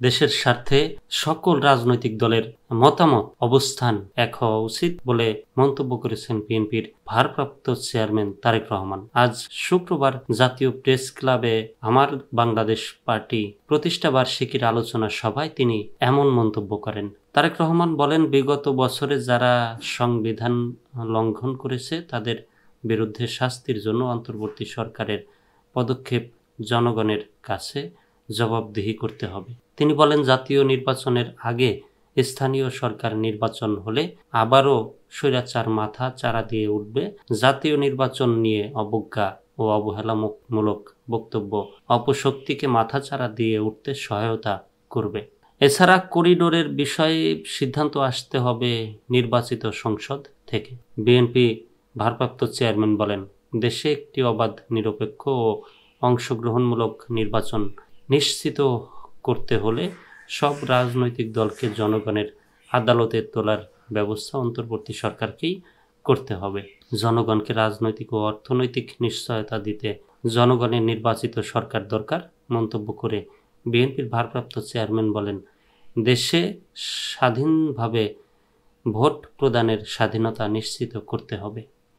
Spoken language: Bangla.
দেশের স্বার্থে সকল রাজনৈতিক দলের মতামত অবস্থান এক হওয়া উচিত বলে মন্তব্য করেছেন বিএনপির ভারপ্রাপ্ত চেয়ারম্যান তারেক রহমান। আজ শুক্রবার জাতীয় প্রেস ক্লাবে আমার বাংলাদেশ পার্টি প্রতিষ্ঠা বার্ষিকীর আলোচনা সভায় তিনি এমন মন্তব্য করেন। তারেক রহমান বলেন, বিগত বছরে যারা সংবিধান লঙ্ঘন করেছে তাদের বিরুদ্ধে শাস্তির জন্য অন্তর্বর্তী সরকারের পদক্ষেপ জনগণের কাছে জবাবদিহি করতে হবে। তিনি বলেন, জাতীয় নির্বাচনের আগে স্থানীয় সরকার নির্বাচন হলে আবারও স্বৈরাচার মাথা চারা দিয়ে উঠবে। জাতীয় নির্বাচন নিয়ে অবজ্ঞা ও অবহেলামূলক বক্তব্য অপশক্তিকে মাথাচাড়া দিয়ে উঠতে সহায়তা করবে। এছাড়া করিডোরের বিষয়ে সিদ্ধান্ত আসতে হবে নির্বাচিত সংসদ থেকে। বিএনপি ভারপ্রাপ্ত চেয়ারম্যান বলেন, দেশে একটি অবাধ, নিরপেক্ষ ও অংশগ্রহণমূলক নির্বাচন নিশ্চিত করতে হলে সব রাজনৈতিক দলকে জনগণের আদালতে তোলার ব্যবস্থা অন্তর্বর্তী সরকারকেই করতে হবে। জনগণকে রাজনৈতিক ও অর্থনৈতিক নিশ্চয়তা দিতে জনগণের নির্বাচিত সরকার দরকার মন্তব্য করে বিএনপির ভারপ্রাপ্ত চেয়ারম্যান বলেন, দেশে স্বাধীনভাবে ভোট প্রদানের স্বাধীনতা নিশ্চিত করতে হবে।